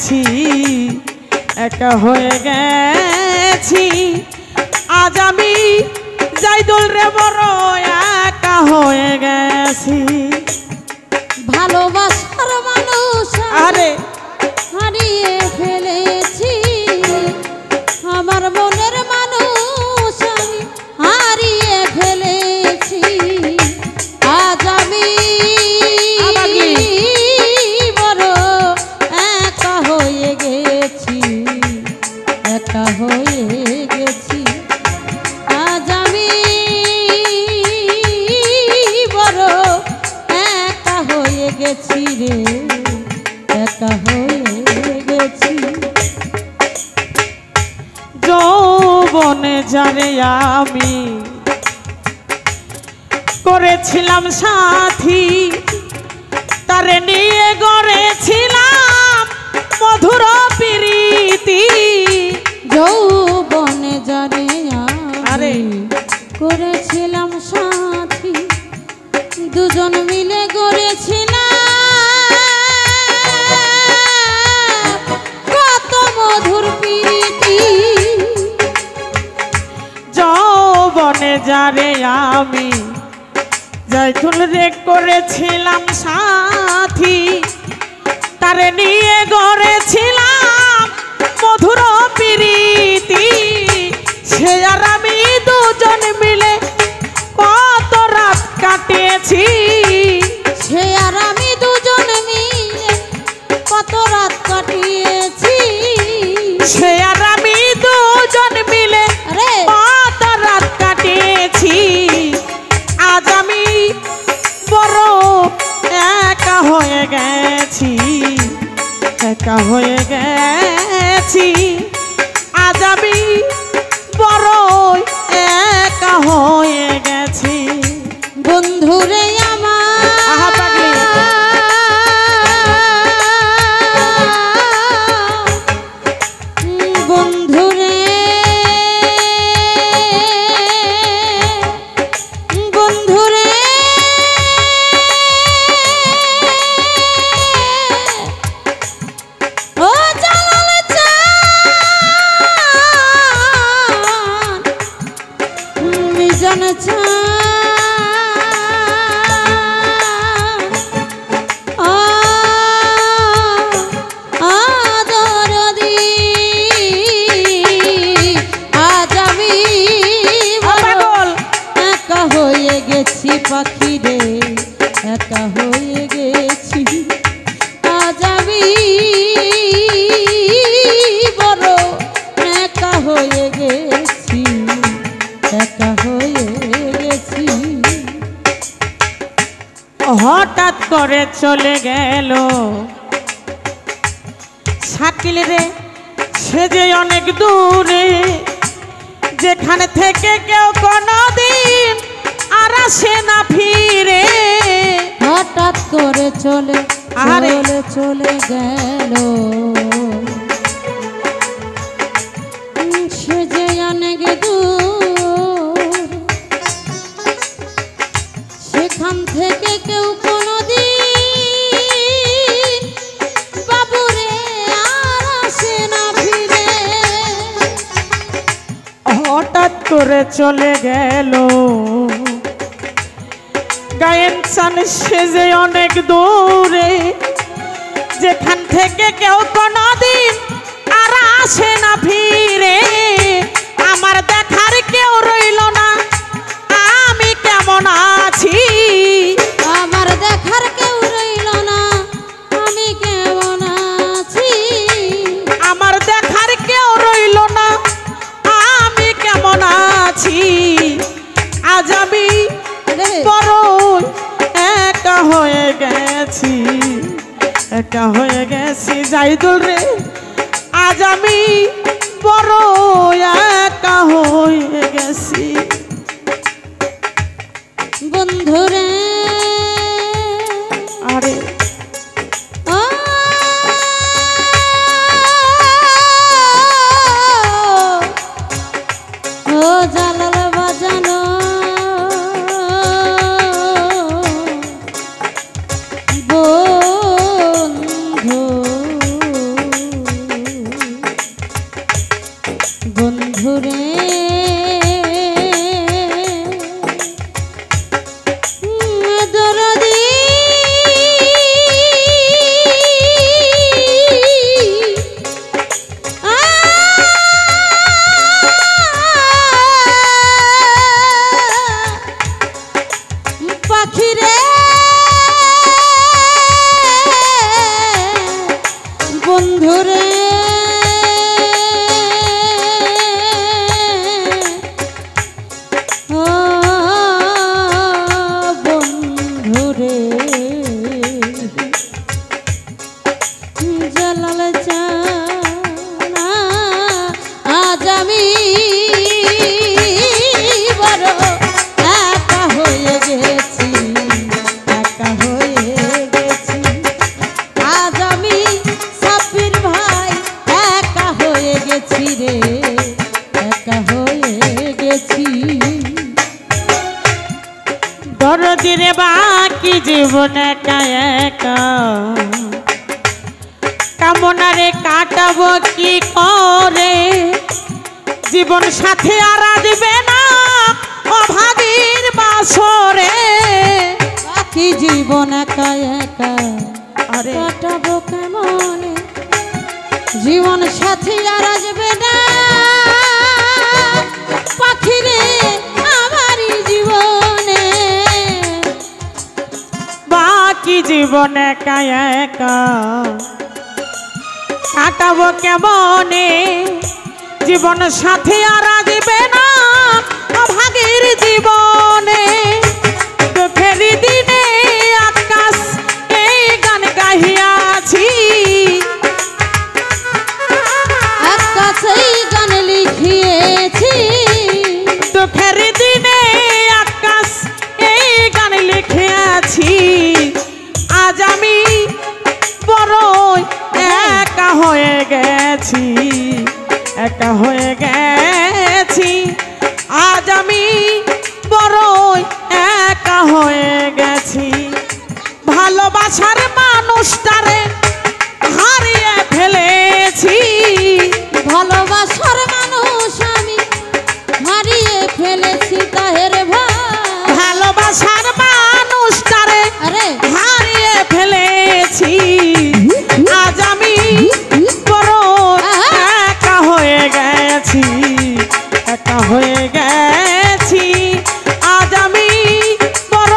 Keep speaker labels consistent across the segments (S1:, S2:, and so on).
S1: গেছি, একা হয়ে গেছি। আজ আমি জাইদুল রে বড় একা হয়ে গেছি।
S2: ভালোবাসার মানুষ
S1: আরে
S2: হারিয়ে ফেলেছি, আমার মনের মানুষ আমি হারিয়ে ফেলেছি। আজ আমি বড় একা হয়ে গেছি, একা হয়ে গেছি। আজ আমি বড় একা হয়ে গেছি রে, একা হয়ে গেছি।
S1: যৌবনে যারে আমি করেছিলাম সাথী, তারে নিয়ে গড়েছিলাম মধুর প্রীতি।
S2: যৌবনে যারে
S1: আরে
S2: করেছিলাম সাথী, দুজন মিলে গড়েছিলাম কত মধুর প্রীতি।
S1: যৌবনে যারে আমি জাইদুল রে করেছিলাম সাথী, তারে নিয়ে গড়েছিলাম মধুর প্রীতি। সে আর আমি দুজন মিলে কত রাত কাটিয়েছি,
S2: সে আর আমি দুজন মিলে কত রাত কাটিয়েছি।
S1: সে আর আমি দুজন মিলে
S2: আরে
S1: কত রাত কাটিয়েছি। আজ আমি বড় একা হয়ে গেছি, একা হয়ে গেছি। আজ আমি বড় একা হয়ে গেছি।
S2: বন্ধুরে
S1: আহা পাগলি।
S2: বন্ধুরে বন্ধুরে ও জালাল চান মিজান চান আদরদি। আজ আমি
S1: পাগল
S2: একা হয়ে গেছি পাখি রে, একা হয়ে গেছি। আজ আমি বড় একা হয়ে গেছি, একা হয়ে গেছি।
S1: হঠাৎ করে চলে গেল শাকিল রে, সে যে অনেক দূরে, যেখানে থেকে কেউ কোনদিন আর আসে না ফিরে।
S2: হঠাৎ করে চলে
S1: আহারে।
S2: চলে চলে গেল, সে যে অনেক দূর, সেখান থেকে কেউ কোনদিন বাবুরে আর আসে না ফিরে।
S1: হঠাৎ করে চলে গেল গায়েন চান, সে যে অনেক দূরে, যেখান থেকে কেউ কোনদিন আর আসে না ফিরে। আমার দেখার কেউ রইল না, আমি কেমন আছি।
S2: আমার দেখার কেউ রইল না, আমি কেমন আছি।
S1: আমার দেখার কেউ রইল না, আমি কেমন আছি। আজ আমি বড় একা হয়ে গেছি, একা হয়ে গেছি জাইদুল রে। আজ আমি বড় একা হয়ে গেছি।
S2: বন্ধুরে
S1: আরে
S2: ও জালাল বাজানো বন্ধু বন্ধুরে ও বন্ধুরে জালাল জানা আজ আমি বড় একা হয়ে গেছি, একা হয়ে গেছি। আজ আমি সাব্বির ভাই একা হয়ে গেছি রে, একা হয়ে গেছি।
S1: দরদিরে বাকি জীবন একা একা, কামনারে কাটাবো কি করে, জীবন সাথে আর আসবে না অভাগীর বাসরে।
S2: বাকি জীবন একা একা
S1: আরে
S2: কাটাবো কেমনে, জীবন সাথী আর আসবে না পাখিরে আমারই জীবনে।
S1: বাকি জীবন একা একা কাটাবো কেমনে, জীবন সাথে আর আসবে না অভাগীর জীবনে। দুঃখের দিনে আকাশ এই গান গাহিয়াছি,
S2: আকাশেই গান লিখিয়েছি।
S1: দুঃখের দিনে আকাশ এই গান লিখিয়াছি। আজ আমি বড় একা হয়ে গেছি, একা হয়ে গেছি। আজ আমি বড় একা হয়ে গেছি। ভালোবাসার মানুষটারে হারিয়ে ফেলেছি,
S2: ভালোবাসার মানুষ আমি হারিয়ে ফেলেছি তাহের ভাই।
S1: ভালোবাসার মানুষটারে
S2: আরে
S1: হারিয়ে ফেলেছি। আজ আমি বড় একা হয়ে গেছি, একা হয়ে গেছি। আজ আমি বড়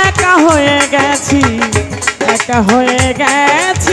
S1: একা হয়ে গেছি, একা হয়ে গেছি।